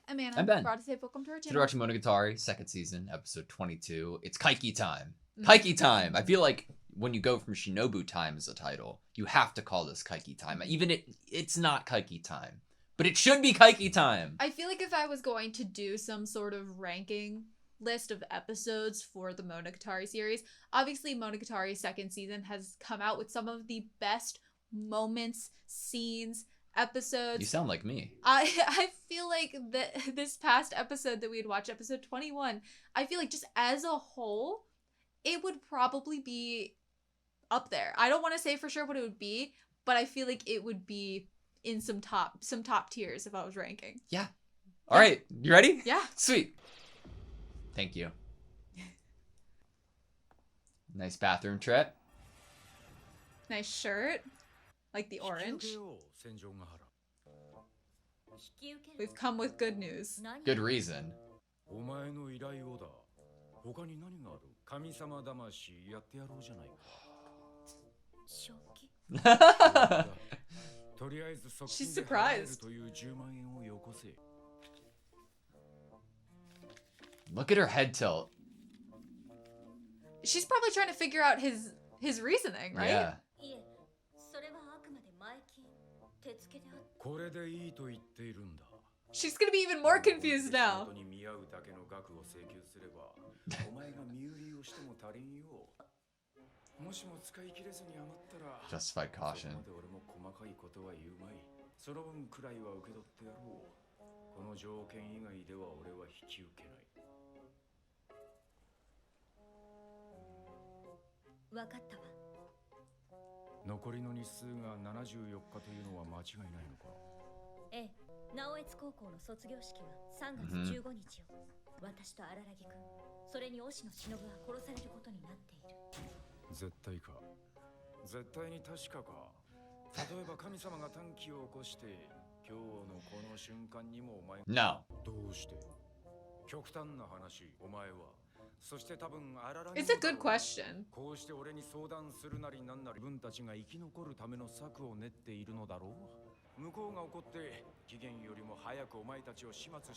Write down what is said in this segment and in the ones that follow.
Amanda. I'm Ben. AutoSave, welcome to our Today channel. we're watching Monogatari Second Season, episode 22. It's Kaiki time. Kaiki time! I feel like when you go from Shinobu time as a title, you have to call this Kaiki time. Even it's not Kaiki time. But it should be Kaiki time! I feel like if I was going to do some sort of ranking list of episodes for the Monogatari series, obviously Monogatari Second Season has come out with some of the best moments, scenes, episodes. You sound like me. I feel like this past episode that we had watched, episode 21, I feel like just as a whole, it would probably be up there. I don't want to say for sure what it would be, but I feel like it would be in some top tiers if I was ranking. Yeah. All right, you ready? Yeah. Sweet. Thank you. Nice bathroom trip. Nice shirt. Like the orange. We've come with good news. Good reason. She's surprised. Look at her head tilt. She's probably trying to figure out his reasoning, right? Yeah. She's gonna be even more confused now. Justified caution. No. It's a good question.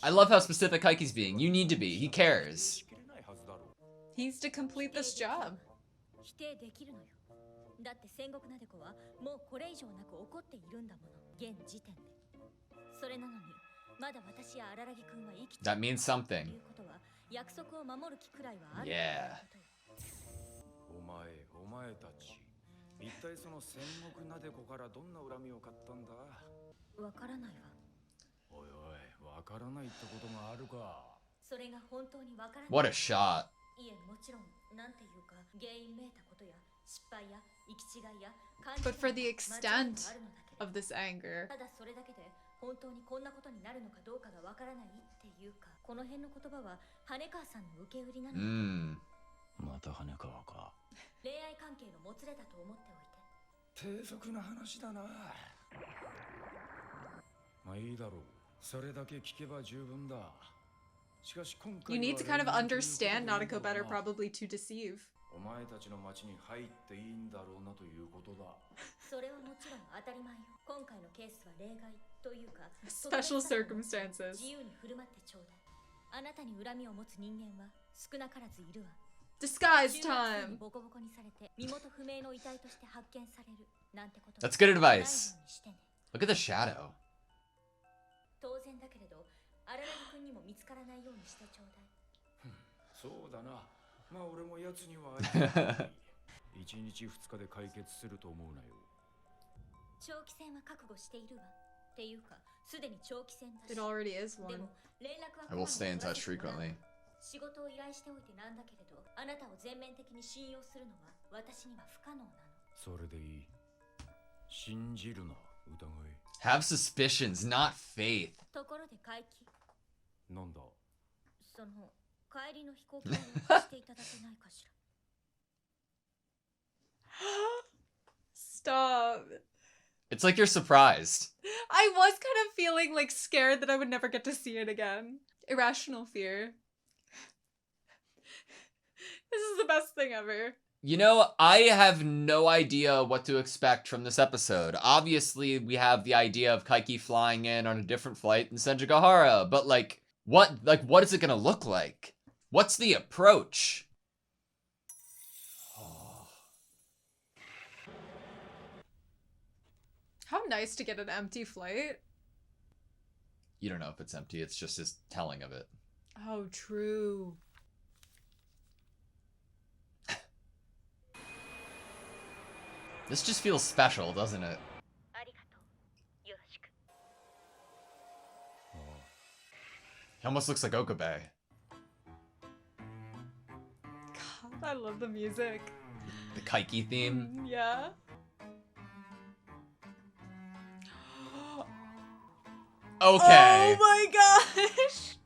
I love how specific Kaiki's being. You need to be. He cares. He needs to complete this job. That means something. Yeah. What a shot. But for the extent of this anger, you need to kind of understand Nautico better probably to deceive. Special circumstances. Disguise time. That's good advice. Look at the shadow. It already is one. I will stay in touch frequently. Have suspicions, not faith. Stop. It's like you're surprised. I was kind of feeling like scared that I would never get to see it again. Irrational fear. This is the best thing ever. You know, I have no idea what to expect from this episode. Obviously, we have the idea of Kaiki flying in on a different flight than Senjigahara, but like, what is it gonna look like? What's the approach? How nice to get an empty flight. You don't know if it's empty, it's just his telling of it. Oh, true. This just feels special, doesn't it? He almost looks like Okabe. God, I love the music. The Kaiki theme. Yeah. Okay. Oh my gosh.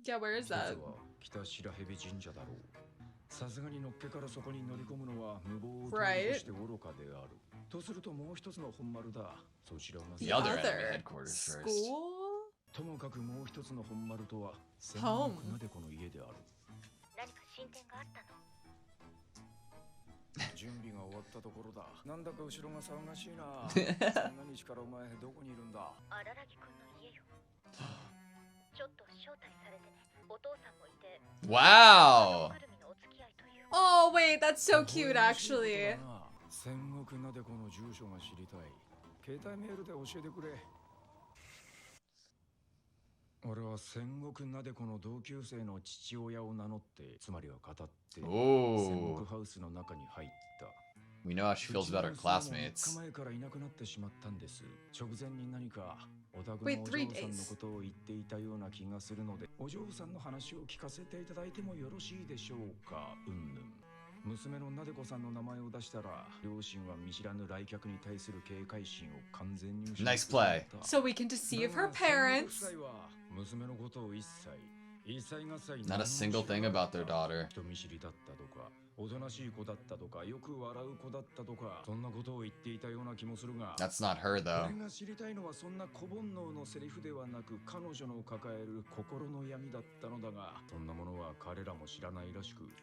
Yeah, where is that? Right. The other enemy headquarters first. School? Home. Wow. Oh wait, that's so cute actually. Ooh. We know how she feels about her classmates. Wait, 3 days. Nice play. So we can deceive her parents. Not a single thing about their daughter. That's not her though.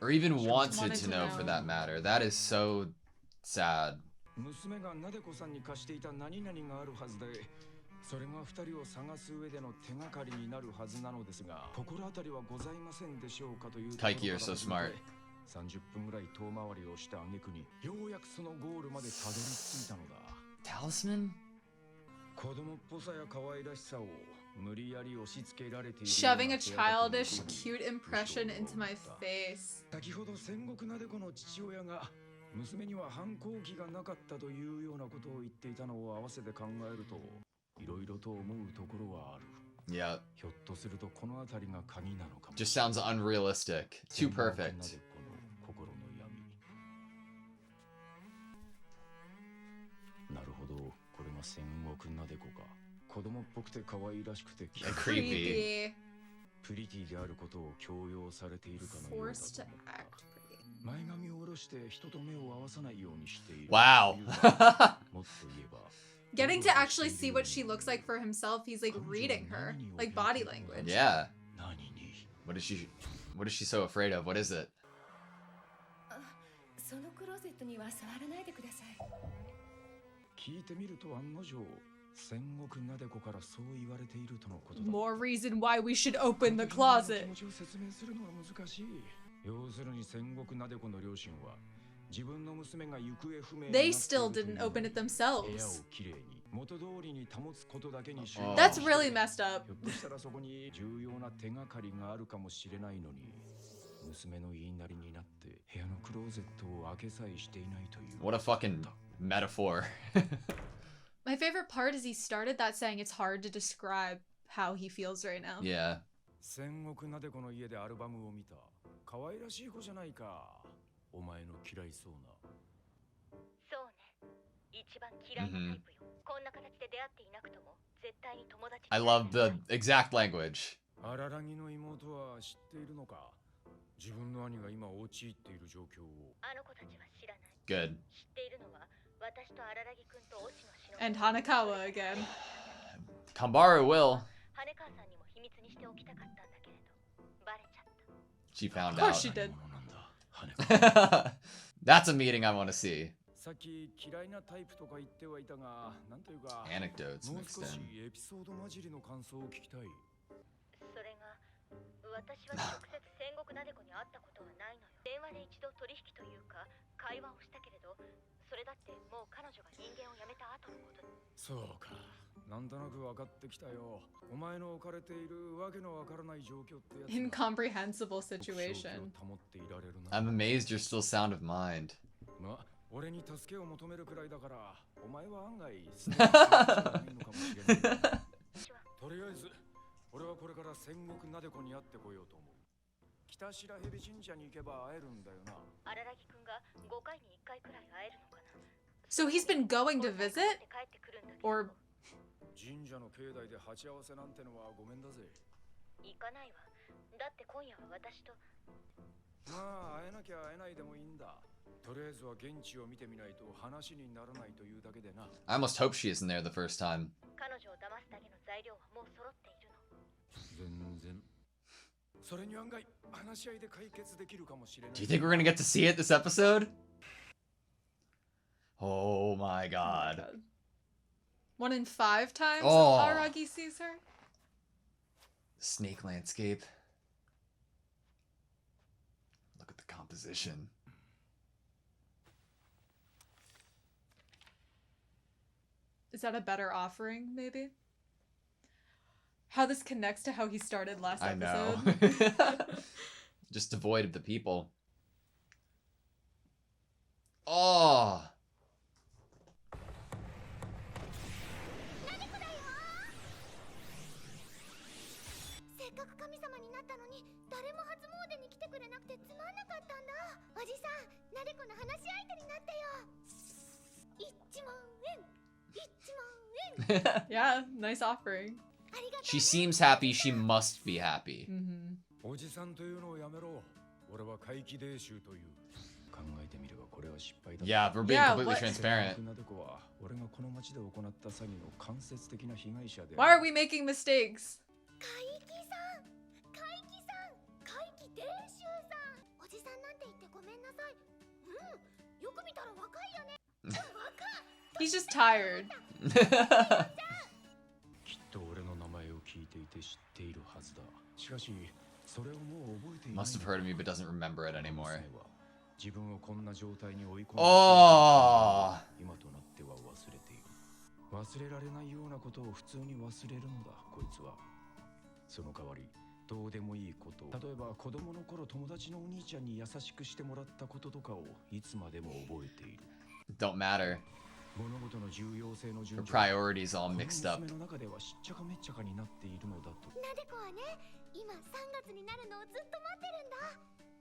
Or even wanted to know for that matter. That is so sad. Kaiki, you're so smart. Talisman? Shoving a childish, cute impression into my face. Yeah. Just sounds unrealistic. Too perfect. And creepy. Forced to act pretty. Wow. Getting to actually see what she looks like for himself, he's like reading her, like body language. Yeah. What is she so afraid of? What is it? More reason why we should open the closet. They still didn't open it themselves. Oh. That's really messed up. What a fucking metaphor. My favorite part is he started that saying it's hard to describe how he feels right now. Yeah. Mm-hmm. I love the exact language. Good. And Hanekawa again. Kambaru will. She found out. Of course she did. That's a meeting I want to see. さっき嫌いなタイプとか言ってはいたが、なんというか Anecdotes もう mixed 少し in. エピソード混じりの感想を聞きたい。それが私は直接戦国なでこに会ったことはないのよ。電話で一度取引というか会話をしたけれど、それだってもう彼女が人間を辞めた後のこと。そうか、なんとなく分かってきたよ。お前の置かれているわけのわからない状況ってやつが Incomprehensible 正気 situation. を保っていられるな。 I'm amazed you're still sound of mind. まあ、俺に助けを求めるくらいだから、お前は案外素直ないのかもしれない。とりあえず、俺はこれから戦国なでこに会ってこようと思う。北白蛇神社に行けば会えるんだよな。荒木くんが5回に1回くらい会えるのかな。 So he's been going to visit? 帰ってくるんだけど Or 神社の境内で鉢合わせなんてのはごめんだぜ。行かないわ。だって今夜は私と。まあ会えなきゃ会えないでもいいんだ。とりあえずは現地を見てみないと話にならないというだけでな。 I almost hope she isn't there the first time. 彼女を騙すだけの材料はもう揃っているの。全然。それに案外話し合いで解決できるかもしれない。 Do you think we're gonna get to see it this episode? Oh my god. 1 in 5 times Oh. Aragi sees her? Snake landscape. Look at the composition. Is that a better offering, maybe? How this connects to how he started last I know. episode. Just devoid of the people. Oh. せっかく神様になったのに誰も初詣に来てくれなくてつまんなかったんだ。おじさん、なでこの話し相手になってよ。1万円、1万円。 Yeah, nice offering. ありがとう。 She seems happy. She must be happy. Mm-hmm. おじさんというのをやめろ。俺は怪奇霊衆という。考えてみればこれは失敗だ。 Yeah, we're being Yeah, completely what- transparent. なでこは俺がこの町で行った詐欺の間接的な被害者で。 Why are we making mistakes? 怪奇さん、怪奇さん、怪奇伝習さん。おじさんなんて言ってごめんなさい。うん、よく見たら若いよね。若い。 He's just tired. きっと俺の名前を聞いていて知っているはずだ。しかしそれをもう覚えていない。 Must have heard of me, but doesn't remember it anymore. 自分をこんな状態に追い込んで Oh. 今となっては忘れている。忘れられないようなことを普通に忘れるのだこいつは。その代わりどうでもいいこと、例えば子供の頃友達のお兄ちゃんに優しくしてもらったこととかをいつまでも覚えている。 Don't matter. 物事の重要性の Her 順序 priorities all mixed up. この娘の中ではしっちゃかめっちゃかになっているのだと。なでこはね、今3月になるのをずっと待ってるんだ。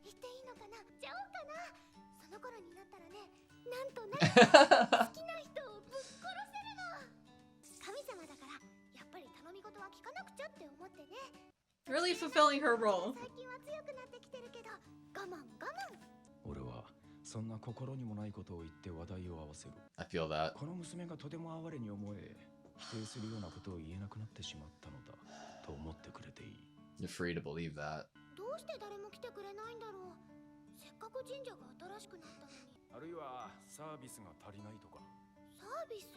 言っていいのかな、ちゃおうかな。その頃になったらね、なんとな好きな人をぶっ殺せるの。神様だからやっぱり頼み事は聞かなくちゃって思ってね。 Really fulfilling her role. 最近は強くなってきてるけど、我慢我慢。俺はそんな心にもないことを言って話題を合わせる。 I feel that. この娘がとても哀れに思え、否定するようなことを言えなくなってしまったのだと思ってくれていい。 You're free to believe that. どうして誰も来てくれないんだろう。せっかく神社が新しくなったのに。あるいはサービスが足りないとか。サービス？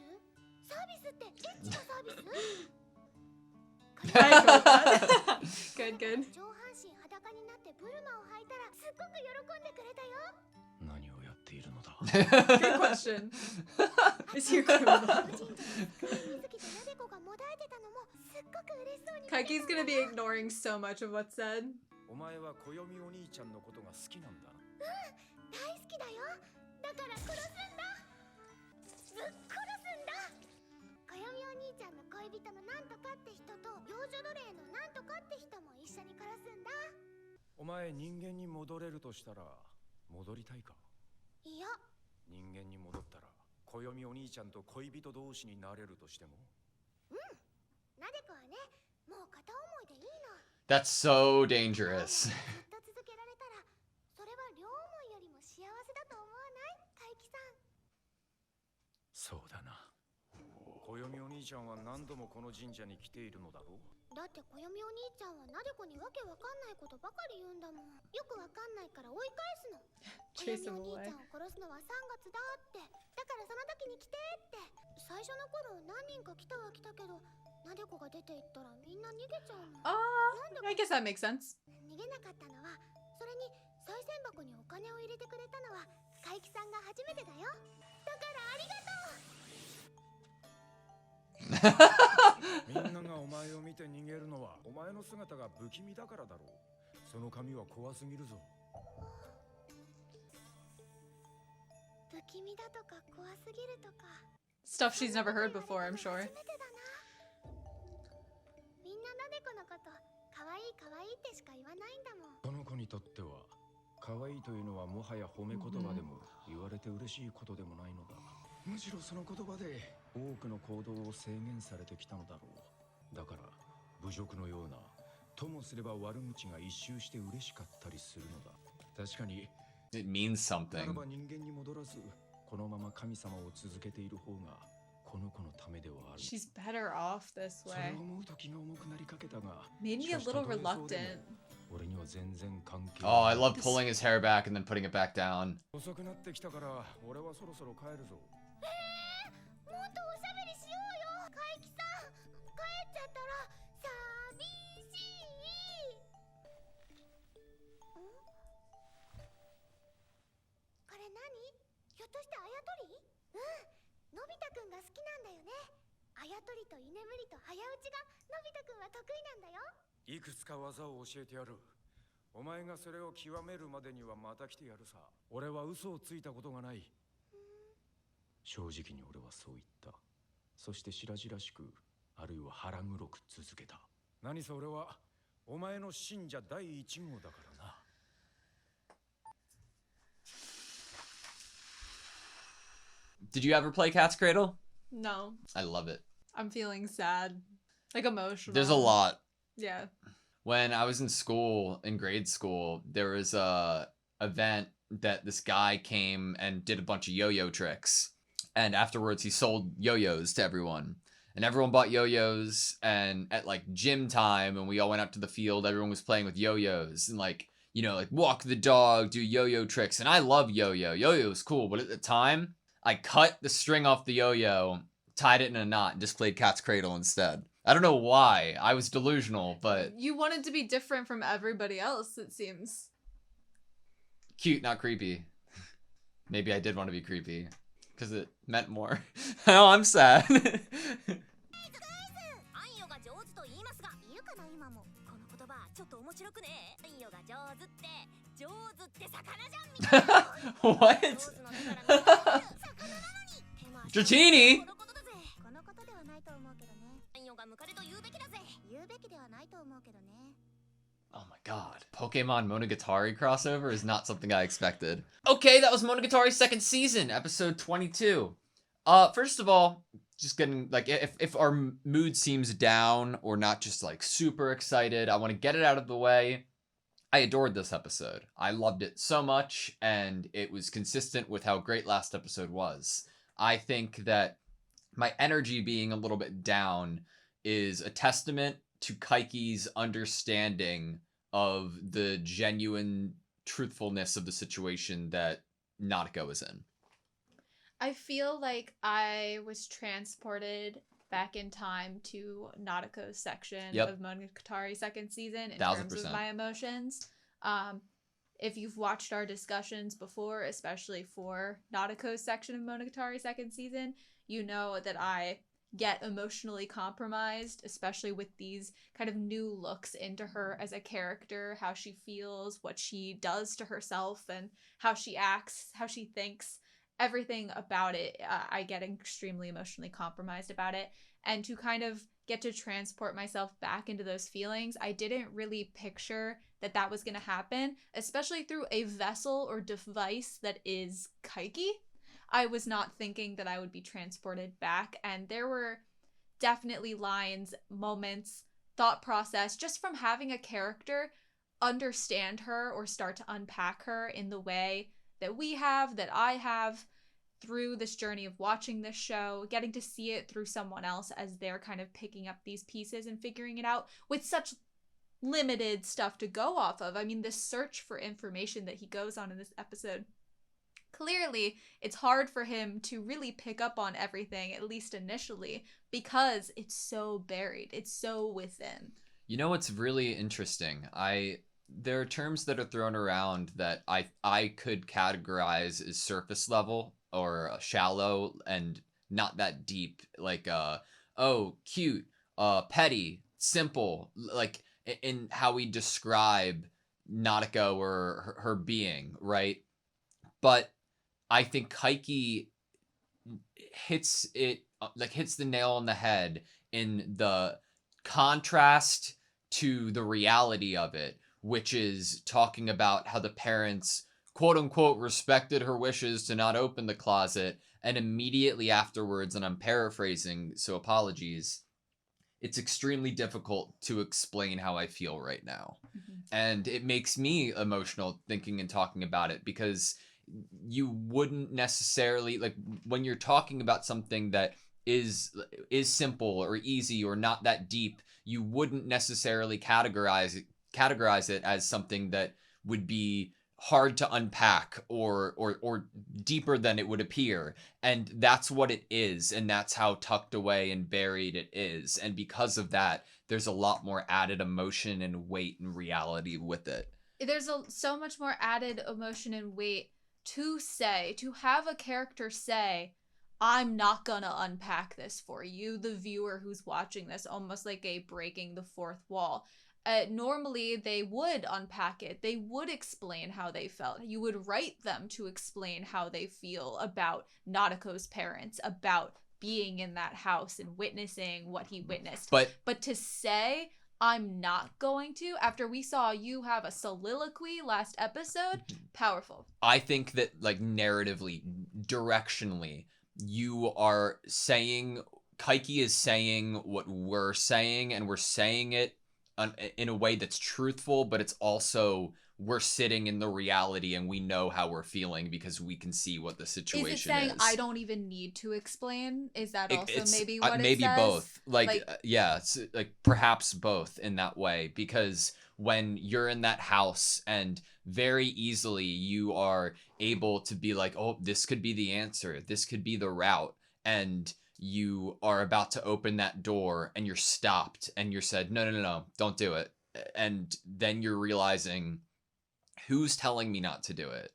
サービスってエッチなサービス？ I go with that. Good, good. 上半身裸になってブルマを履いたらすっごく喜んでくれたよ。何をやっているのだ。 Good question. Is he a criminal? 水木となでこがもだえてたのもすっごく嬉しそうに。 Kaiki's gonna be ignoring so much of what's said. お前は暦お兄ちゃんのことが好きなんだな。大好きだよ。だから殺すんだ。ぶっ殺すんだ。暦お兄ちゃんの恋人のなんとかって人と幼女奴隷のなんとかって人も一緒に殺すんだ。お前人間に戻れるとしたら戻りたいか。いや、人間に戻ったら暦お兄ちゃんと恋人同士になれるとしても。なでこはね、もう片思いでいいの。 That's so dangerous. ずっと続けられたら、それは両思いよりも幸せだと思わない？怪奇さん。そうだな。暦お兄ちゃんは何度もこの神社に来ているのだろう。だって暦お兄ちゃんはなでこにわけわかんないことばかり言うんだもん。よくわかんないから追い返すの。暦 Chase him お兄 away. ちゃんを殺すのは3月だって。だからその時に来てって。最初の頃何人か来たは来たけど、なでこが出て行ったらみんな逃げちゃうの。 I guess that makes sense. 逃げなかったのは、それに賽銭箱にお金を入れてくれたのは海木さんが初めてだよ。だからありがとう。みんながお前を見て逃げるのはお前の姿が不気味だからだろう。その髪は怖すぎるぞ。不気味だとか怖すぎるとか Stuff she's never heard before, I'm sure. 初めてだな。みんななでこのこと可愛い可愛いってしか言わないんだもん。この子にとっては可愛いというのはもはや褒め言葉でも言われて嬉しいことでもないのだ。むしろその言葉で多くの行動を制限されてきたのだろう。だから侮辱のようなともすれば悪口が一周して嬉しかったりするのだ。確かに It means な something. らば人間に戻らずこのまま神様を続けている方がこの子のためではある。 She's better off this それ way. を思うと気が重くなりかけたが Made me a little reluctant. 俺には全然関係 Oh, I love pulling his hair back and then putting it back down. 遅くなってきたから俺はそろそろ帰るぞ。もっとおしゃべりしようよ。海木さん、帰っちゃったら寂しい。これ何？ひょっとしてあやとり？のび太くんが好きなんだよね。あやとりと居眠りと早打ちがのび太くんは得意なんだよ。いくつか技を教えてやる。お前がそれを極めるまでにはまた来てやるさ。俺は嘘をついたことがない。正直に俺はそう言った。そして白々しく、あるいは腹黒く続けた。何せ俺はお前の信者第一号だからな。Did you ever play Cat's Cradle? No, I love it. I'm feeling sad. Like emotional. There's a lot. Yeah. When I was in school, in grade school, there was a event that this guy came and did a bunch of yo-yo tricks. And afterwards he sold yo-yos to everyone. And everyone bought yo-yos, and at like gym time, and we all went out to the field, everyone was playing with yo-yos and like, you know, like walk the dog, do yo-yo tricks. And I love yo-yo. Yo-yo is cool, but at the time, I cut the string off the yo-yo, tied it in a knot, and just played Cat's Cradle instead. I don't know why. I was delusional, but You wanted to be different from everybody else, it seems. cute, not creepy. Maybe I did want to be creepy because it meant more. Oh, I'm sad. アンヨが上手と言いますが、言うかな今も。この言葉ちょっと面白くね。アンヨが上手って魚じゃんみたいな。 What? 上手のだから魚なのに。Dratini? このことだぜ。このことではないと思うけどね。アンヨがムカデと言うべきだぜ。言うべきではないと思うけどね。 Oh my god. Pokemon Monogatari crossover is not something I expected. Okay, that was Monogatari Second Season, episode 22. First of all, just getting, like, if our mood seems down or not just, like, super excited, I want to get it out of the way. I adored this episode. I loved it so much, and it was consistent with how great last episode was. I think that my energy being a little bit down is a testament to Kaiki's understanding of the genuine truthfulness of the situation that Nautico is in. I feel like I was transported back in time to Nautico's section Yep. of Monogatari Second Season in 1000%. terms of my emotions. If you've watched our discussions before, especially for Nautico's section of Monogatari Second Season, you know that I get emotionally compromised, especially with these kind of new looks into her as a character, how she feels, what she does to herself, and how she acts, how she thinks. Everything about it, I get extremely emotionally compromised about it. And to kind of get to transport myself back into those feelings, I didn't really picture that that was going to happen, especially through a vessel or device that is Kaiki. I was not thinking that I would be transported back, and there were definitely lines, moments, thought process, just from having a character understand her or start to unpack her in the way that we have, that I have. through this journey of watching this show, getting to see it through someone else as they're kind of picking up these pieces and figuring it out with such limited stuff to go off of. I mean, this search for information that he goes on in this episode, clearly it's hard for him to really pick up on everything, at least initially, because it's so buried. It's so within. You know what's really interesting? There are terms that are thrown around that I could categorize as surface level or shallow and not that deep, like oh, cute, petty, simple, like in how we describe Nautico or her being, right? But I think Kaiki hits the nail on the head in the contrast to the reality of it, which is talking about how the parents, quote unquote, respected her wishes to not open the closet, and immediately afterwards, and I'm paraphrasing, so apologies, it's extremely difficult to explain how I feel right now. Mm-hmm. And it makes me emotional thinking and talking about it, because you wouldn't necessarily, like, when you're talking about something that is simple or easy or not that deep, you wouldn't necessarily categorize it as something that would be hard to unpack or deeper than it would appear. And that's what it is, and that's how tucked away and buried it is. And because of that, there's a lot more added emotion and weight and reality with it. There's so much more added emotion and weight to have a character say, I'm not gonna unpack this for you, the viewer who's watching this, almost like a breaking the fourth wall. Normally they would unpack it. They would explain how they felt. You would write them to explain how they feel about Nautico's parents, about being in that house and witnessing what he witnessed. But to say, I'm not going to, after we saw you have a soliloquy last episode, powerful. I think that, like, narratively, directionally, you are saying, Kaiki is saying what we're saying, and we're saying it in a way that's truthful, but it's also, we're sitting in the reality and we know how we're feeling because we can see what the situation is. Is it saying I don't even need to explain? Is that also maybe what it maybe says? both. Yeah, it's like perhaps both in that way, because when you're in that house and very easily you are able to be like, oh, this could be the answer, this could be the route, and you are about to open that door and you're stopped and you're said, no, don't do it. And then you're realizing, who's telling me not to do it?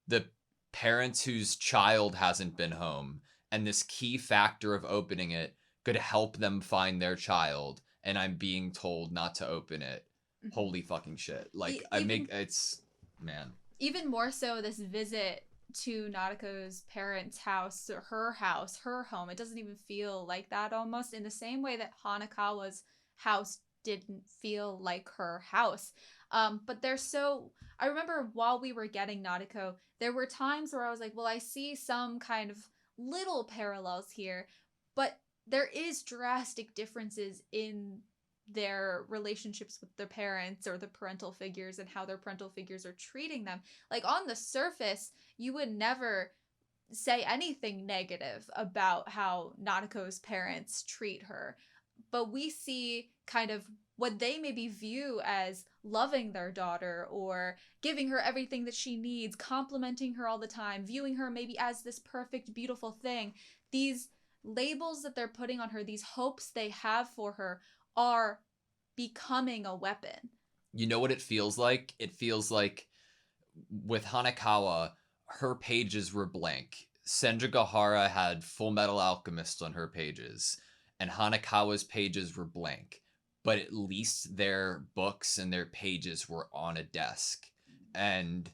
The parents whose child hasn't been home, and this key factor of opening it could help them find their child, and I'm being told not to open it. Mm-hmm. Holy fucking shit. Like, man. Even more so, this visit to Nautico's parents' house, or her home, it doesn't even feel like that, almost in the same way that Hanakawa's house didn't feel like her house. But I remember while we were getting Nautico, there were times where I was like, well, I see some kind of little parallels here, but there is drastic differences in their relationships with their parents or the parental figures and how their parental figures are treating them. Like, on the surface, you would never say anything negative about how Nautico's parents treat her, but we see kind of what they maybe view as loving their daughter or giving her everything that she needs, complimenting her all the time, viewing her maybe as this perfect, beautiful thing. These labels that they're putting on her, these hopes they have for her, are becoming a weapon. You know what it feels like? It feels like with Hanakawa, her pages were blank. Senja Gahara had Full Metal Alchemist on her pages, and Hanakawa's pages were blank. But at least their books and their pages were on a desk. And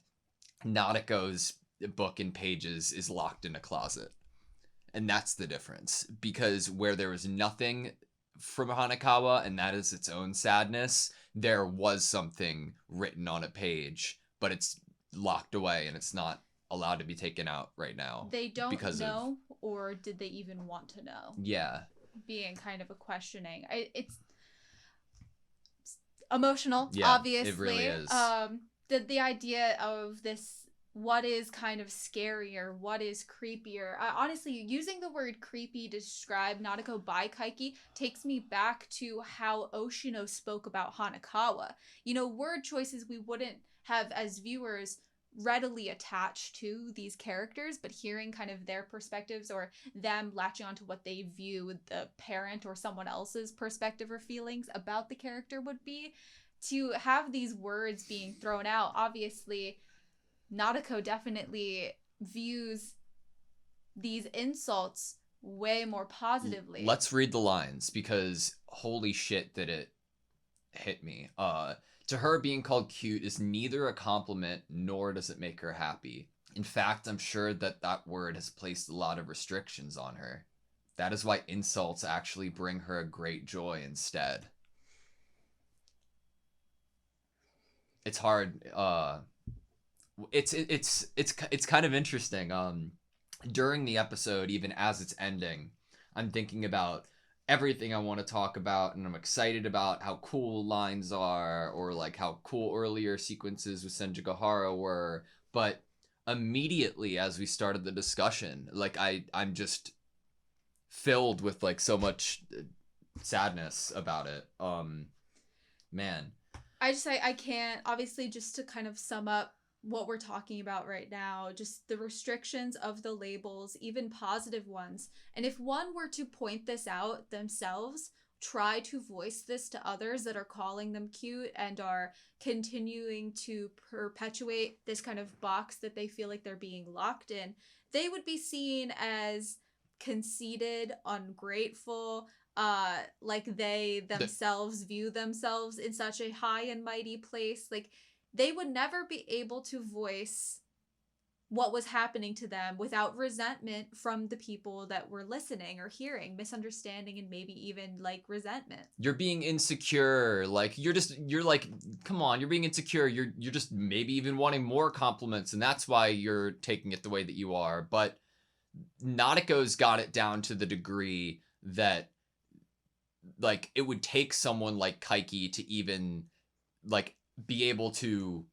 Nautico's book and pages is locked in a closet. And that's the difference. Because where there was nothing from Hanakawa, and that is its own sadness, there was something written on a page, but it's locked away and it's not allowed to be taken out right now. They don't know, or did they even want to know? Yeah. Being kind of a questioning. It's emotional, yeah, obviously. It really is. The idea of this what is kind of scarier, what is creepier. Honestly, using the word creepy to describe Nadeko by Kaiki takes me back to how Oshino spoke about Hanakawa. You know, word choices we wouldn't have as viewers readily attached to these characters, but hearing kind of their perspectives or them latching onto what they view the parent or someone else's perspective or feelings about the character would be, to have these words being thrown out, obviously Nadeko definitely views these insults way more positively. Let's read the lines, because holy shit did it hit me. To her, being called cute is neither a compliment nor does it make her happy. In fact, I'm sure that word has placed a lot of restrictions on her. That is why insults actually bring her a great joy instead. It's hard. It's kind of interesting. During the episode, even as it's ending, I'm thinking about everything I want to talk about, and I'm excited about how cool lines are, or like how cool earlier sequences with Senjigahara were. But immediately as we started the discussion, like I'm just filled with like so much sadness about it. Man. I can't, obviously, just to kind of sum up what we're talking about right now, just the restrictions of the labels, even positive ones. And if one were to point this out themselves, try to voice this to others that are calling them cute and are continuing to perpetuate this kind of box that they feel like they're being locked in, they would be seen as conceited, ungrateful, like they themselves view themselves in such a high and mighty place. Like, they would never be able to voice what was happening to them without resentment from the people that were listening or hearing, misunderstanding, and maybe even like resentment. You're being insecure. Like you're like, come on, you're being insecure. You're just maybe even wanting more compliments, and that's why you're taking it the way that you are. But Nadeko's got it down to the degree that like it would take someone like Kaiki to even like be able to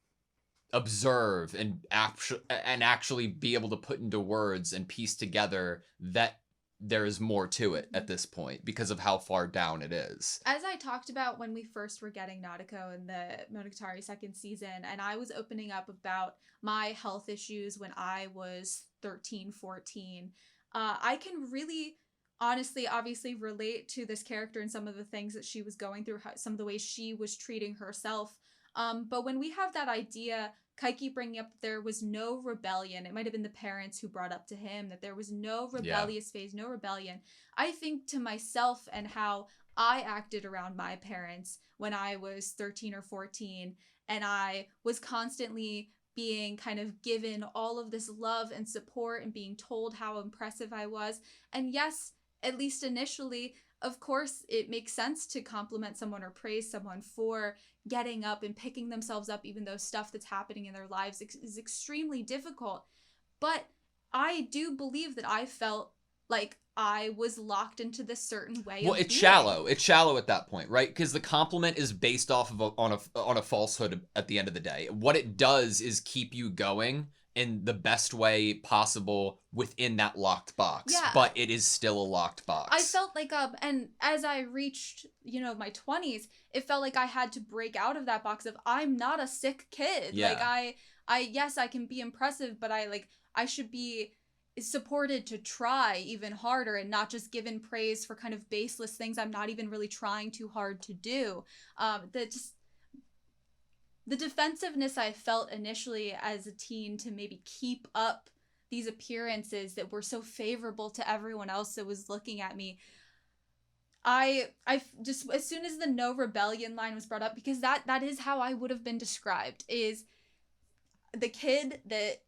observe and actually be able to put into words and piece together that there is more to it at this point because of how far down it is. As I talked about when we first were getting Nadeko in the Monogatari second season, and I was opening up about my health issues when I was 13, 14, I can really honestly, obviously relate to this character and some of the things that she was going through, some of the ways she was treating herself. But when we have that idea, Kaiki bringing up that there was no rebellion, it might have been the parents who brought up to him that there was no rebellious phase, no rebellion. I think to myself and how I acted around my parents when I was 13 or 14, and I was constantly being kind of given all of this love and support and being told how impressive I was. And yes, at least initially, of course, it makes sense to compliment someone or praise someone for getting up and picking themselves up, even though stuff that's happening in their lives is extremely difficult. But I do believe that I felt like I was locked into this certain way. Well, it's shallow. It's shallow at that point, right? Because the compliment is based off of on a falsehood at the end of the day. What it does is keep you going in the best way possible within that locked box. Yeah. But it is still a locked box. I felt like, and as I reached, my 20s, it felt like I had to break out of that box of, I'm not a sick kid. Yeah. Like, yes, I can be impressive, but I should be supported to try even harder and not just given praise for kind of baseless things I'm not even really trying too hard to do. The defensiveness I felt initially as a teen to maybe keep up these appearances that were so favorable to everyone else that was looking at me, I just, as soon as the no rebellion line was brought up, because that is how I would have been described, is the kid that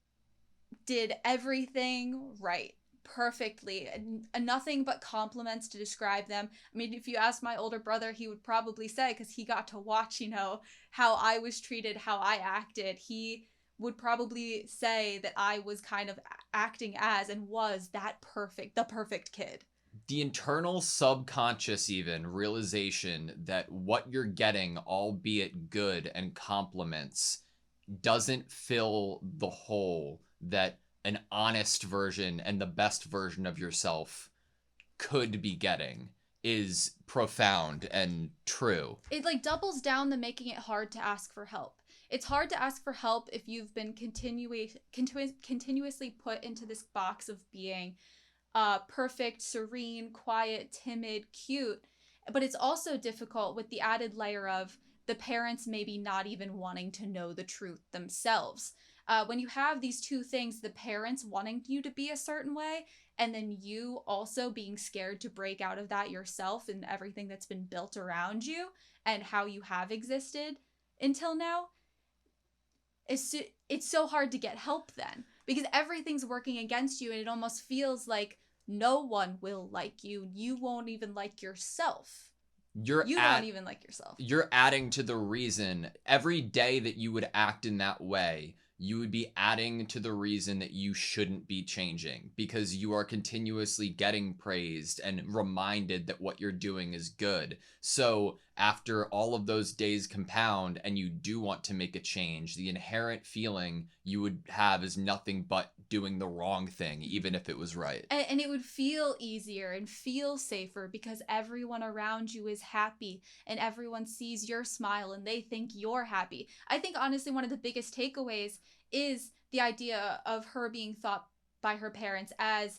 did everything right, perfectly, and nothing but compliments to describe them. I mean, if you ask my older brother, he would probably say, because he got to watch, how I was treated, how I acted, he would probably say that I was kind of acting as and was the perfect kid. The internal subconscious even realization that what you're getting, albeit good and compliments, doesn't fill the hole that an honest version and the best version of yourself could be getting is profound and true. It like doubles down the making it hard to ask for help. It's hard to ask for help if you've been continuously put into this box of being perfect, serene, quiet, timid, cute. But it's also difficult with the added layer of the parents maybe not even wanting to know the truth themselves. When you have these two things, the parents wanting you to be a certain way, and then you also being scared to break out of that yourself and everything that's been built around you and how you have existed until now, it's so hard to get help then, because everything's working against you, and it almost feels like no one will like you. You won't even like yourself. You don't even like yourself. You're adding to the reason every day that you would act in that way, you would be adding to the reason that you shouldn't be changing, because you are continuously getting praised and reminded that what you're doing is good. So after all of those days compound and you do want to make a change, the inherent feeling you would have is nothing but doing the wrong thing, even if it was right. And it would feel easier and feel safer because everyone around you is happy and everyone sees your smile and they think you're happy. I think honestly one of the biggest takeaways is the idea of her being thought by her parents as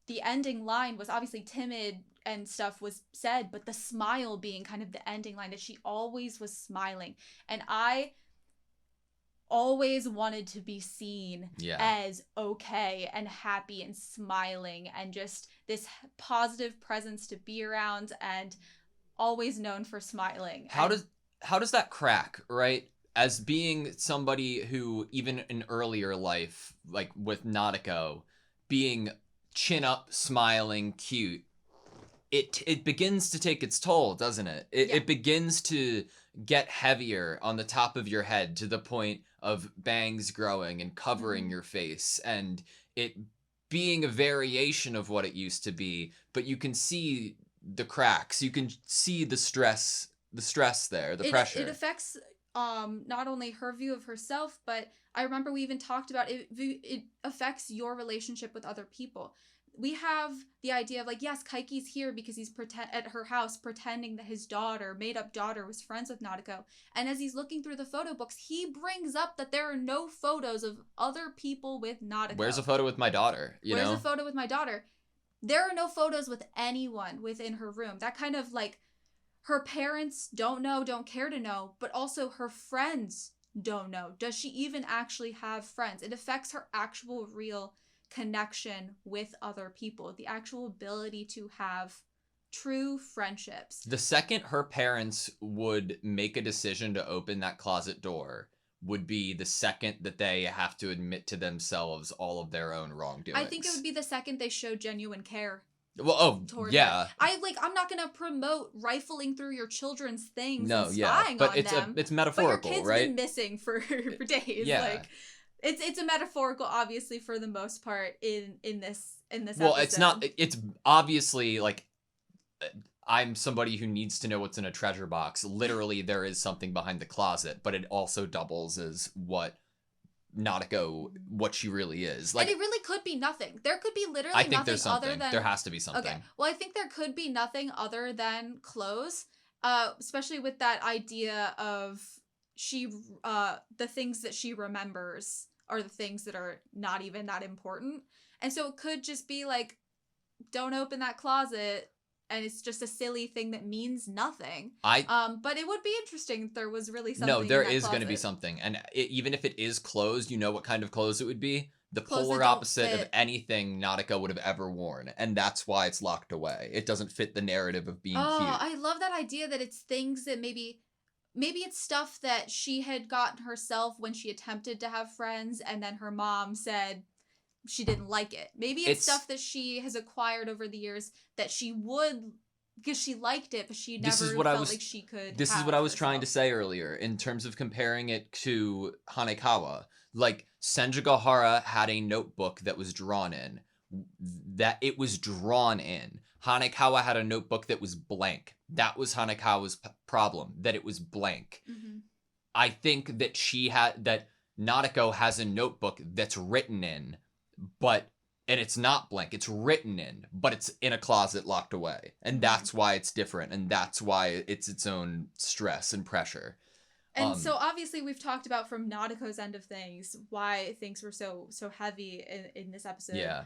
the ending line was obviously timid and stuff was said, but the smile being kind of the ending line, that she always was smiling. And I always wanted to be seen as okay and happy and smiling and just this positive presence to be around, and always known for smiling. How does that crack, right? As being somebody who, even in earlier life, like with Nadeko, being chin up, smiling, cute, it begins to take its toll, doesn't it? It begins to get heavier on the top of your head to the point of bangs growing and covering your face, and it being a variation of what it used to be, but you can see the cracks, you can see the stress there, the pressure. It affects not only her view of herself, but I remember we even talked about it affects your relationship with other people. We have the idea of like, yes, Kaiki's here because he's at her house pretending that his made-up daughter, was friends with Nadeko. And as he's looking through the photo books, he brings up that there are no photos of other people with Nadeko. Where's a photo with my daughter? Where's a photo with my daughter? There are no photos with anyone within her room. That kind of like, her parents don't know, don't care to know, but also her friends don't know. Does she even actually have friends? It affects her actual real connection with other people, the actual ability to have true friendships. The second her parents would make a decision to open that closet door would be the second that they have to admit to themselves all of their own wrongdoings. I think it would be the second they show genuine care. Well, yeah. Her. I'm not gonna promote rifling through your children's things and spying on them. But it's metaphorical, but your kid's right? Been missing for days. Yeah. Like, it's a metaphorical, obviously, for the most part in this well, episode. it's not. It's obviously like, I'm somebody who needs to know what's in a treasure box. Literally, there is something behind the closet, but it also doubles as what she really is. Like, and it really could be nothing. There could be literally I think nothing there's something. other than... There has to be something. Okay. Well, I think there could be nothing other than clothes, especially with that idea of the things that she remembers are the things that are not even that important. And so it could just be like, don't open that closet, and it's just a silly thing that means nothing. But it would be interesting if there was really something. No, there in that is going to be closet. something, and even if it is closed, you know what kind of clothes it would be. The Clothes polar that don't opposite of fit. anything Nautica would have ever worn, and that's why it's locked away. It doesn't fit the narrative of being cute. I love that idea that it's things that maybe it's stuff that she had gotten herself when she attempted to have friends, and then her mom said she didn't like it. Maybe it's stuff that she has acquired over the years that she would, because she liked it, but she never felt like she could. This is what I was trying to say earlier in terms of comparing it to Hanekawa. Like, Senjugahara had a notebook that was drawn in. Hanekawa had a notebook that was blank. That was Hanekawa's problem, that it was blank. Mm-hmm. I think that Nadeko has a notebook that's written in, and it's not blank, it's written in, but it's in a closet locked away. And that's why it's different, and that's why it's its own stress and pressure. And so obviously we've talked about from Nadeko's end of things why things were so heavy in this episode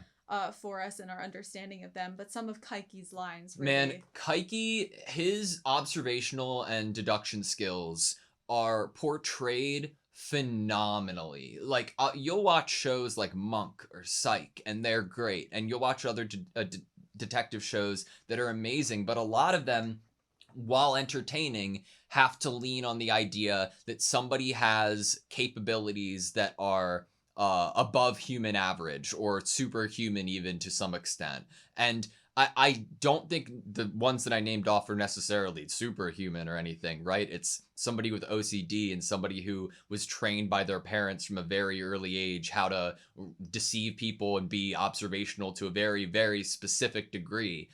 for us and our understanding of them. But some of Kaiki's lines really... Man, Kaiki, his observational and deduction skills are portrayed phenomenally. Like, you'll watch shows like Monk or Psych, and they're great. And you'll watch other detective shows that are amazing, but a lot of them, while entertaining, have to lean on the idea that somebody has capabilities that are above human average or superhuman even to some extent. And I don't think the ones that I named off are necessarily superhuman or anything, right? It's somebody with OCD and somebody who was trained by their parents from a very early age how to deceive people and be observational to a very, very specific degree.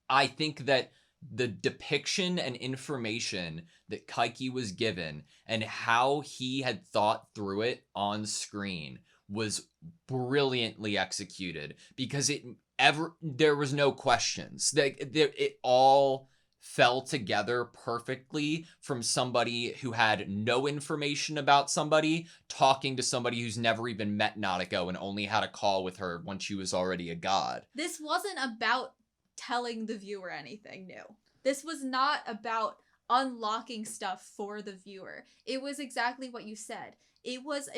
I think that the depiction and information that Kaiki was given and how he had thought through it on screen was brilliantly executed, because there was no questions. It all fell together perfectly, from somebody who had no information about somebody talking to somebody who's never even met Nadeko and only had a call with her when she was already a god. This wasn't about telling the viewer anything new. This was not about unlocking stuff for the viewer. It was exactly what you said. It was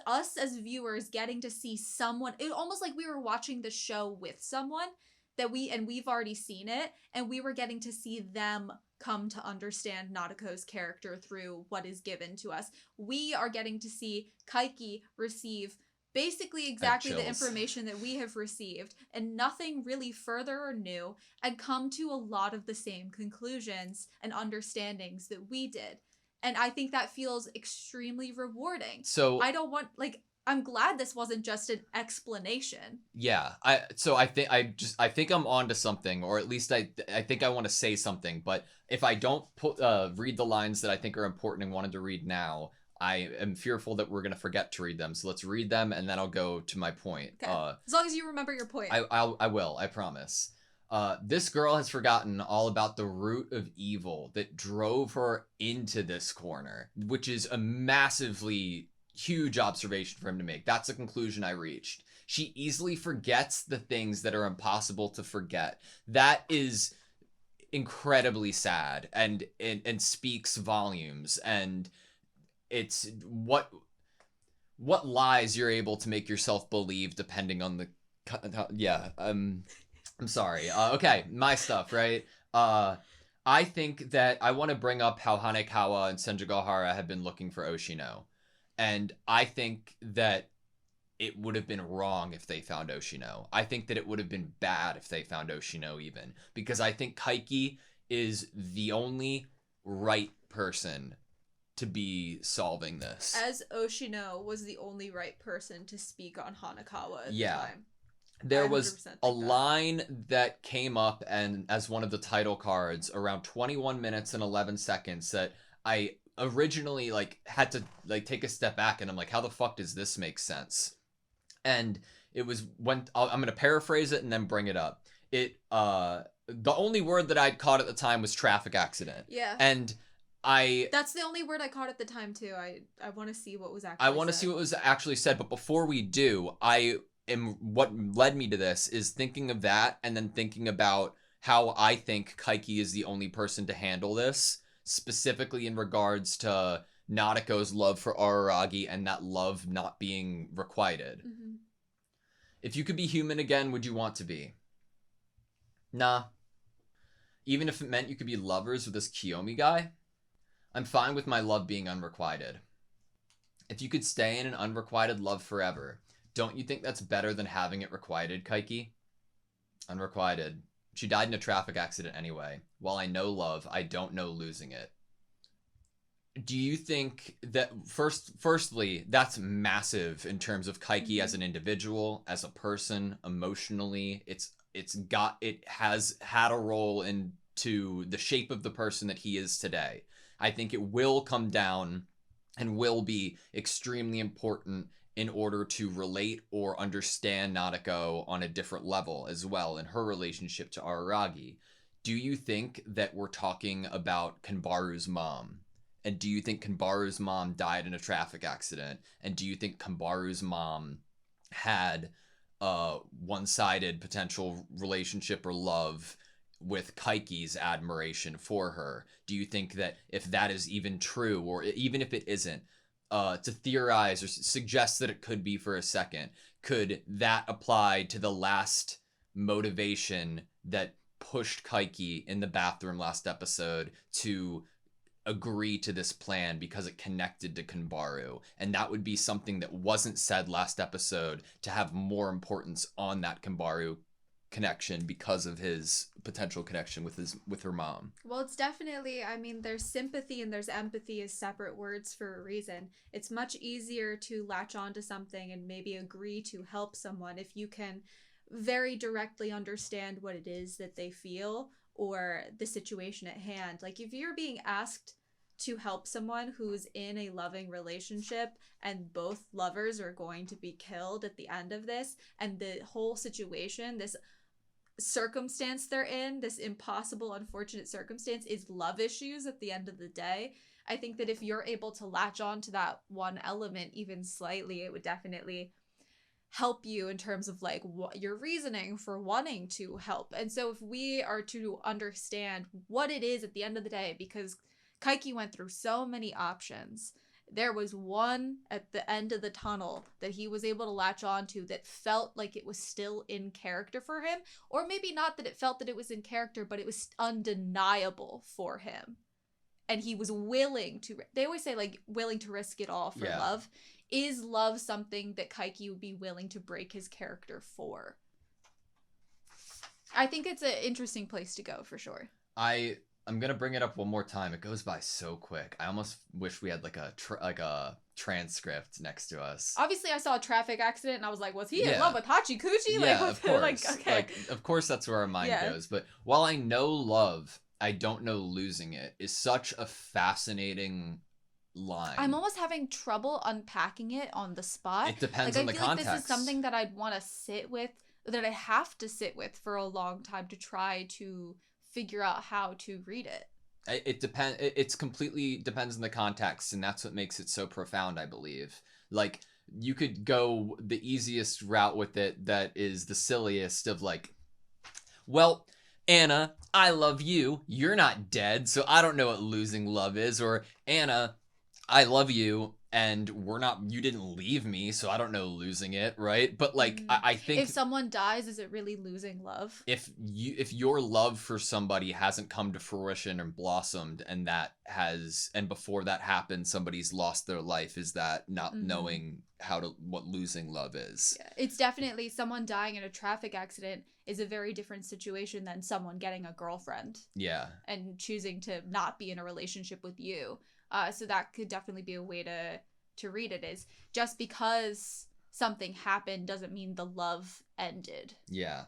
us as viewers getting to see someone. It almost like we were watching the show with someone we've already seen it, and we were getting to see them come to understand Nadeko's character through what is given to us. We are getting to see Kaiki receive basically exactly the information that we have received, and nothing really further or new, and come to a lot of the same conclusions and understandings that we did. And I think that feels extremely rewarding. So I'm glad this wasn't just an explanation. Yeah, I think I'm onto something, or at least I think I want to say something. But if I don't read the lines that I think are important and wanted to read now, I am fearful that we're gonna forget to read them. So let's read them, and then I'll go to my point. Okay. As long as you remember your point. I will. I promise. This girl has forgotten all about the root of evil that drove her into this corner, which is a massively huge observation for him to make. That's a conclusion I reached. She easily forgets the things that are impossible to forget. That is incredibly sad and speaks volumes. And it's what lies you're able to make yourself believe depending on the I'm sorry. Okay, my stuff, right? I think that I want to bring up how Hanekawa and Senjugahara have been looking for Oshino. And I think that it would have been wrong if they found Oshino. I think that it would have been bad if they found Oshino even. Because I think Kaiki is the only right person to be solving this. As Oshino was the only right person to speak on Hanekawa at the time. There was a line that came up and as one of the title cards around 21 minutes and 11 seconds that I originally had to take a step back, and I'm like, how the fuck does this make sense? And it was when I'm gonna paraphrase it and then bring it up. The only word that I'd caught at the time was traffic accident. Yeah. And that's the only word I caught at the time too. I want to see what was actually I want to see what was actually said, but before we do, what led me to this is thinking of that, and then thinking about how I think Kaiki is the only person to handle this, specifically in regards to Nadeko's love for Araragi and that love not being requited. Mm-hmm. If you could be human again, would you want to be? Nah. Even if it meant you could be lovers with this Kiyomi guy? I'm fine with my love being unrequited. If you could stay in an unrequited love forever, don't you think that's better than having it requited, Kaiki? Unrequited. She died in a traffic accident anyway. While I know love, I don't know losing it. Do you think that, firstly, that's massive in terms of Kaiki as an individual, as a person, emotionally. It has had a role into the shape of the person that he is today. I think it will come down and will be extremely important in order to relate or understand Nadeko on a different level as well in her relationship to Araragi. Do you think that we're talking about Kanbaru's mom? And do you think Kanbaru's mom died in a traffic accident? And do you think Kanbaru's mom had a one-sided potential relationship or love with Kaiki's admiration for her? Do you think that if that is even true, or even if it isn't, to theorize or suggest that it could be for a second, could that apply to the last motivation that pushed Kaiki in the bathroom last episode to agree to this plan because it connected to Kanbaru? And that would be something that wasn't said last episode to have more importance on that Kanbaru connection because of his potential connection with her mom. Well, it's definitely, I mean, there's sympathy and there's empathy as separate words for a reason. It's much easier to latch onto something and maybe agree to help someone if you can very directly understand what it is that they feel or the situation at hand. Like, if you're being asked to help someone who's in a loving relationship and both lovers are going to be killed at the end of this, and the whole situation, this circumstance they're in, this impossible, unfortunate circumstance, is love issues at the end of the day, I think that if you're able to latch on to that one element even slightly, it would definitely help you in terms of like what your reasoning for wanting to help. And so if we are to understand what it is at the end of the day, because Kaiki went through so many options, there was one at the end of the tunnel that he was able to latch on to that felt like it was still in character for him. Or maybe not that it felt that it was in character, but it was undeniable for him. And he was willing to, they always say like willing to risk it all for love. Is love something that Kaiki would be willing to break his character for? I think it's an interesting place to go for sure. I'm gonna bring it up one more time. It goes by so quick. I almost wish we had like a transcript next to us. Obviously, I saw a traffic accident and I was like, "Was he in love with Hachikuchi?" Yeah, like, of course. like, okay, like, of course, that's where our mind goes. But while I know love, I don't know losing it is such a fascinating line. I'm almost having trouble unpacking it on the spot. It depends on the context. Like this is something that I'd want to sit with, that I have to sit with for a long time to try to figure out how to read it. It depends. It's completely depends on the context, and that's what makes it so profound, I believe. Like, you could go the easiest route with it, that is the silliest of like, well, Anna, I love you. You're not dead, so I don't know what losing love is. Or Anna, I love you, and you didn't leave me, so I don't know losing it, right? But like, I think if someone dies, is it really losing love? If your love for somebody hasn't come to fruition and blossomed, and before that happened, somebody's lost their life, is that not knowing what losing love is? Yeah, it's definitely, someone dying in a traffic accident is a very different situation than someone getting a girlfriend. Yeah. And choosing to not be in a relationship with you. So that could definitely be a way to read it, is just because something happened doesn't mean the love ended. Yeah.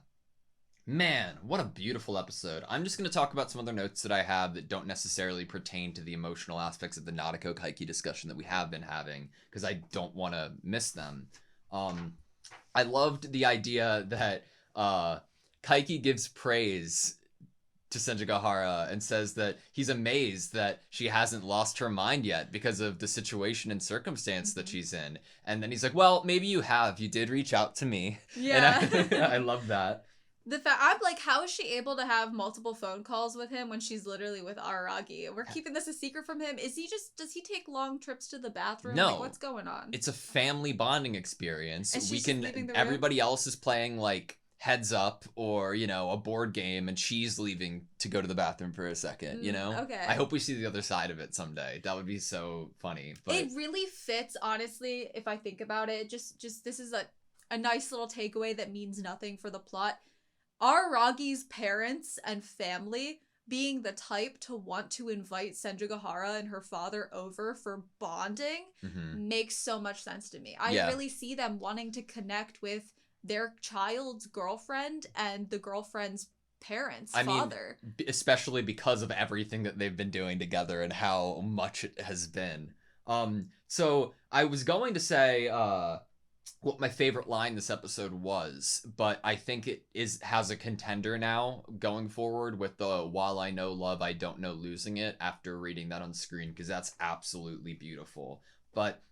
Man, what a beautiful episode. I'm just going to talk about some other notes that I have that don't necessarily pertain to the emotional aspects of the Nadeko Kaiki discussion that we have been having, because I don't want to miss them. I loved the idea that Kaiki gives praise to Senjigahara and says that he's amazed that she hasn't lost her mind yet because of the situation and circumstance that she's in. And then he's like, well, maybe you have. You did reach out to me. Yeah. And I love that. I'm like, how is she able to have multiple phone calls with him when she's literally with Araragi? We're keeping this a secret from him. Does he take long trips to the bathroom? No. Like, what's going on? It's a family bonding experience. And she's leaving the room? Everybody else is playing like Heads Up or, a board game, and she's leaving to go to the bathroom for a second, Okay. I hope we see the other side of it someday. That would be so funny. But it really fits, honestly, if I think about it. Just this is a nice little takeaway that means nothing for the plot. Aragi's parents and family being the type to want to invite Senjigahara and her father over for bonding makes so much sense to me. I really see them wanting to connect with their child's girlfriend and the girlfriend's parents, father. Especially because of everything that they've been doing together and how much it has been. So I was going to say what my favorite line this episode was, but I think it has a contender now going forward with the "While I know love, I don't know losing it" after reading that on screen, because that's absolutely beautiful. But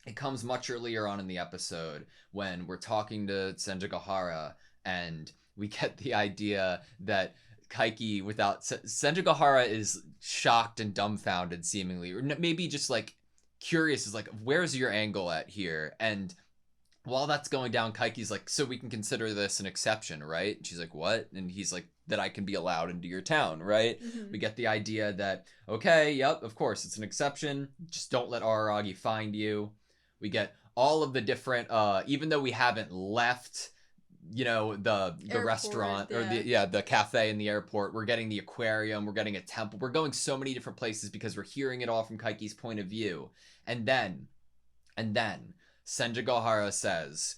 it comes much earlier on in the episode when we're talking to Senjigahara and we get the idea that Kaiki without Senjigahara is shocked and dumbfounded seemingly, or maybe just like curious, is like, where's your angle at here? And while that's going down, Kaiki's like, so we can consider this an exception, right? And she's like, what? And he's like, that I can be allowed into your town, right? Mm-hmm. We get the idea that, okay, yep, of course, it's an exception. Just don't let Araragi find you. We get all of the different, even though we haven't left, the Airport, restaurant or the cafe in the airport, we're getting the aquarium, we're getting a temple, we're going so many different places because we're hearing it all from Kaiki's point of view. And then Senjigahara says,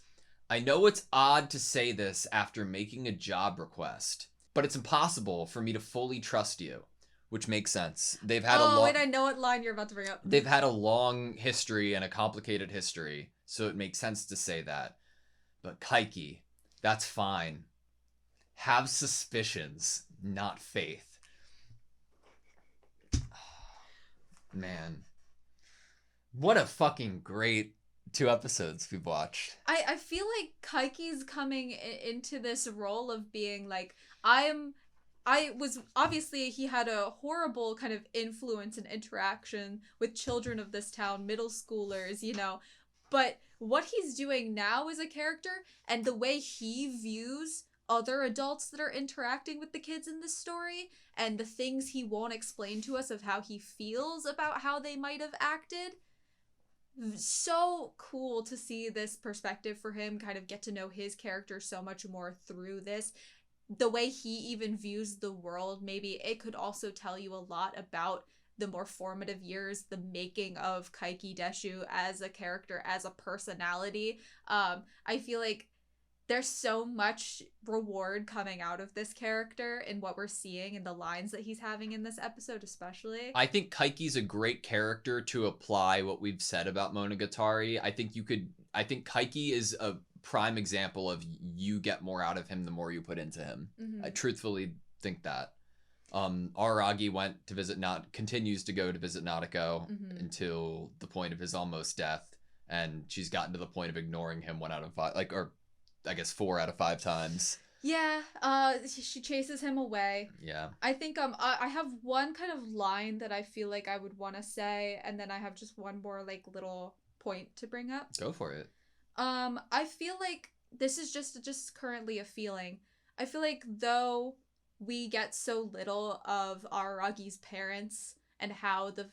I know it's odd to say this after making a job request, but it's impossible for me to fully trust you. Which makes sense. They've had wait, I know what line you're about to bring up. They've had a long history and a complicated history, so it makes sense to say that. But Kaiki, that's fine. Have suspicions, not faith. Man. What a fucking great 2 episodes we've watched. I feel like Kaiki's coming into this role of being like, obviously he had a horrible kind of influence and interaction with children of this town, middle schoolers, but what he's doing now as a character and the way he views other adults that are interacting with the kids in this story and the things he won't explain to us of how he feels about how they might have acted. So cool to see this perspective for him, kind of get to know his character so much more through this. The way he even views the world, maybe it could also tell you a lot about the more formative years, the making of Kaiki Deshu as a character, as a personality. I feel like there's so much reward coming out of this character in what we're seeing and the lines that he's having in this episode especially. I think Kaiki's a great character to apply what we've said about Monogatari. I think Kaiki is a prime example of you get more out of him the more you put into him. Mm-hmm. I truthfully think that. Araragi continues to go to visit Nadeko until the point of his almost death, and she's gotten to the point of ignoring him 1 out of 5, or I guess 4 out of 5 times. Yeah, she chases him away. Yeah. I think I have one kind of line that I feel like I would want to say, and then I have just one more like little point to bring up. Go for it. I feel like this is just currently a feeling. I feel like though we get so little of Araragi's parents and how the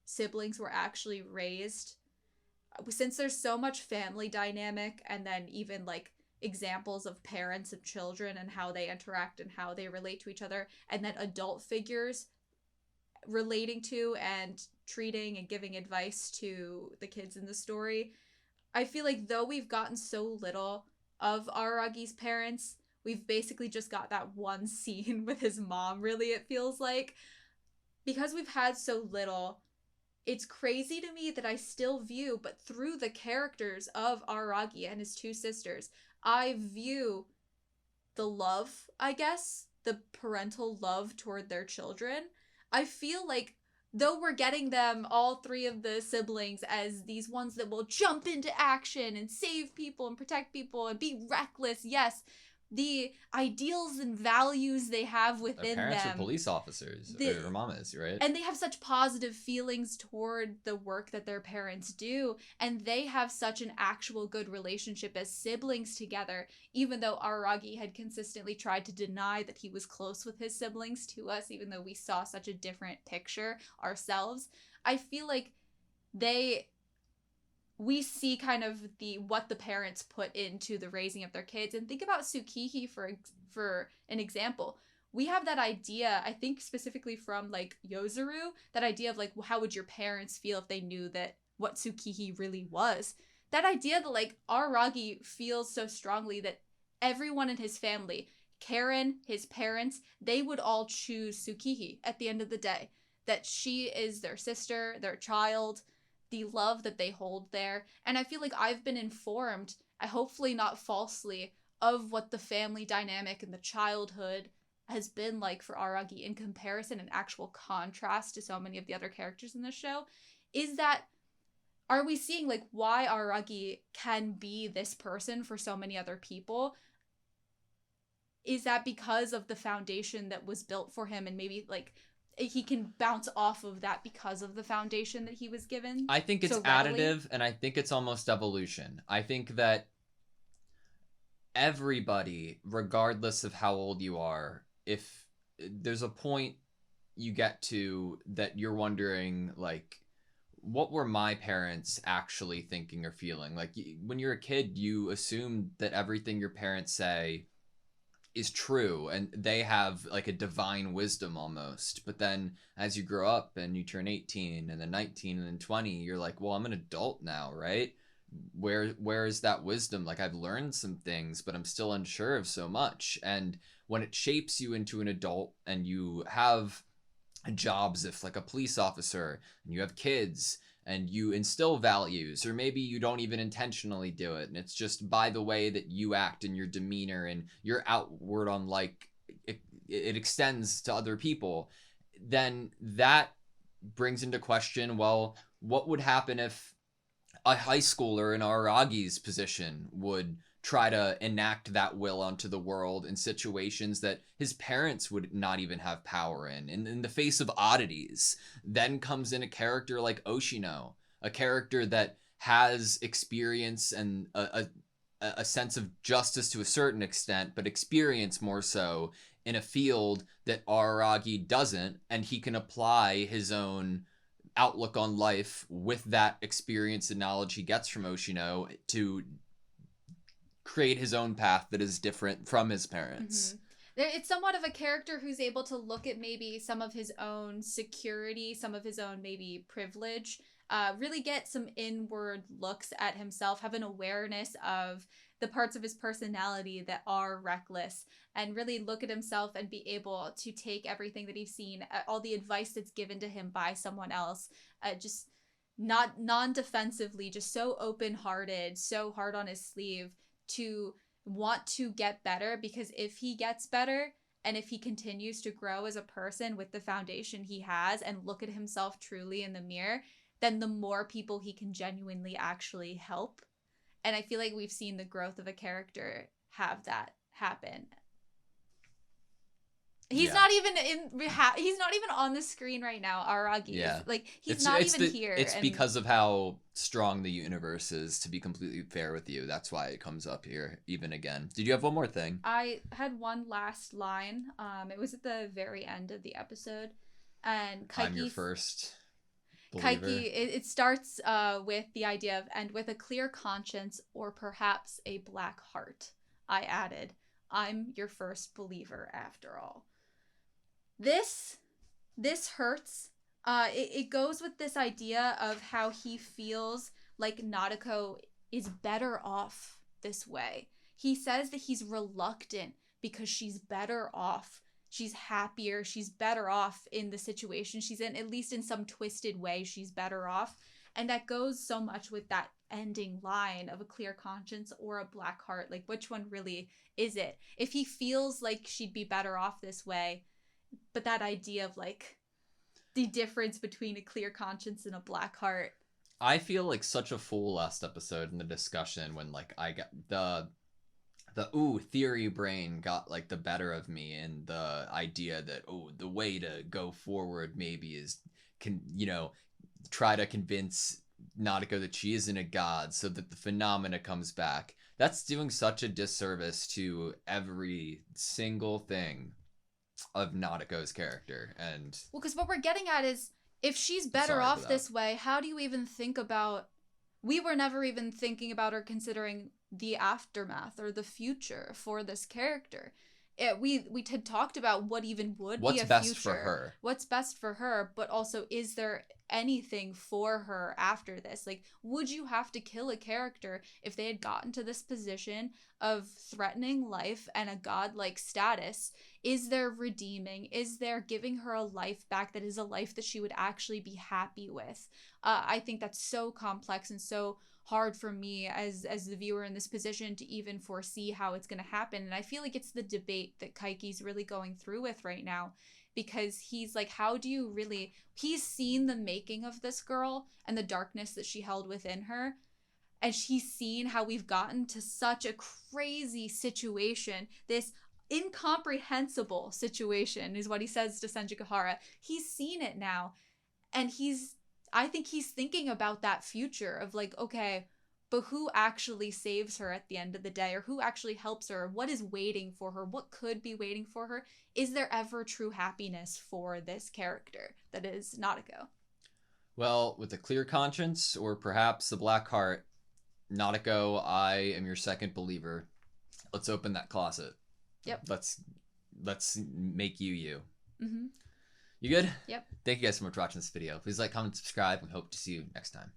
siblings were actually raised, since there's so much family dynamic and then even like examples of parents and children and how they interact and how they relate to each other, and then adult figures relating to and treating and giving advice to the kids in the story, I feel like though we've gotten so little of Araragi's parents, we've basically just got that one scene with his mom, really, it feels like. Because we've had so little, it's crazy to me that I still view, but through the characters of Araragi and his 2 sisters, I view the love, I guess, the parental love toward their children. I feel like though we're getting them, all 3 of the siblings, as these ones that will jump into action and save people and protect people and be reckless, yes, the ideals and values they have within Their parents them. are police officers, or mamas, right? And they have such positive feelings toward the work that their parents do, and they have such an actual good relationship as siblings together, even though Araragi had consistently tried to deny that he was close with his siblings to us, even though we saw such a different picture ourselves. I feel like we see kind of what the parents put into the raising of their kids. And think about Tsukihi for an example. We have that idea, I think specifically from like Yozuru, that idea of like, how would your parents feel if they knew that what Tsukihi really was? That idea that like Araragi feels so strongly that everyone in his family, Karen, his parents, they would all choose Tsukihi at the end of the day. That she is their sister, their child, the love that they hold there. And I feel like I've been informed, hopefully not falsely, of what the family dynamic in the childhood has been like for Aragi in comparison and actual contrast to so many of the other characters in the show. Is that, are we seeing like why Aragi can be this person for so many other people? Is that because of the foundation that was built for him, and maybe like he can bounce off of that because of the foundation that he was given? I think it's so readily? additive, and I think it's almost evolution. I think that everybody, regardless of how old you are, if there's a point you get to that you're wondering, like, what were my parents actually thinking or feeling? Like, when you're a kid, you assume that everything your parents say is true and they have like a divine wisdom almost. But then as you grow up and you turn 18 and then 19 and then 20, you're like, well, I'm an adult now, right? Where is that wisdom? Like, I've learned some things, but I'm still unsure of so much. And when it shapes you into an adult and you have jobs, if like a police officer, and you have kids and you instill values, or maybe you don't even intentionally do it, and it's just by the way that you act and your demeanor and your outward on, like, it extends to other people, then that brings into question, well, what would happen if a high schooler in Aragi's position would try to enact that will onto the world in situations that his parents would not even have power in the face of oddities? Then comes in a character like Oshino, a character that has experience and a sense of justice to a certain extent, but experience more so in a field that Aragi doesn't, and he can apply his own outlook on life with that experience and knowledge he gets from Oshino to create his own path that is different from his parents. It's somewhat of a character who's able to look at maybe some of his own security, some of his own maybe privilege, really get some inward looks at himself, have an awareness of the parts of his personality that are reckless, and really look at himself and be able to take everything that he's seen, all the advice that's given to him by someone else, just not non-defensively, just so open-hearted, so hard on his sleeve, to want to get better, because if he gets better and if he continues to grow as a person with the foundation he has and look at himself truly in the mirror, then the more people he can genuinely actually help. And I feel like we've seen the growth of a character have that happen. He's not even he's not even on the screen right now, Aragi. Yeah. Like, he's not even here. It's because of how strong the universe is, to be completely fair with you. That's why it comes up here even again. Did you have one more thing? I had one last line. It was at the very end of the episode. And Kaiki, I'm your first believer. Kaiki, it starts with the idea of, and with a clear conscience or perhaps a black heart. I added, I'm your first believer after all. This hurts. It goes with this idea of how he feels like Nadeko is better off this way. He says that he's reluctant because she's better off. She's happier. She's better off in the situation she's in. At least in some twisted way, she's better off. And that goes so much with that ending line of a clear conscience or a black heart. Like, which one really is it? If he feels like she'd be better off this way, but that idea of, like, the difference between a clear conscience and a black heart. I feel like such a fool last episode in the discussion when, like, I got the theory brain got, like, the better of me, and the idea that, the way to go forward maybe is, try to convince Nadeko that she isn't a god so that the phenomena comes back. That's doing such a disservice to every single thing of Nadeko's character. And well, because what we're getting at is, if she's better off this way, how do you even think about, we were never even thinking about or considering the aftermath or the future for this character. We had talked about what even would be a future. What's best for her. What's best for her, but also, is there anything for her after this? Like, would you have to kill a character if they had gotten to this position of threatening life and a godlike status? Is there redeeming? Is there giving her a life back that is a life that she would actually be happy with? I think that's so complex and so hard for me as the viewer in this position to even foresee how it's going to happen. And I feel like it's the debate that Kaiki's really going through with right now, because he's like, how do you really, he's seen the making of this girl and the darkness that she held within her, and he's seen how we've gotten to such a crazy situation, this incomprehensible situation is what he says to Senjikahara. He's seen it now, and I think he's thinking about that future of like, okay, but who actually saves her at the end of the day, or who actually helps her? What is waiting for her? What could be waiting for her? Is there ever true happiness for this character that is Nautiko? Well, with a clear conscience, or perhaps the black heart, Nautiko, I am your second believer. Let's open that closet. Yep. Let's make you. Mm-hmm. You good? Yep. Thank you guys so much for watching this video. Please like, comment, subscribe. We hope to see you next time.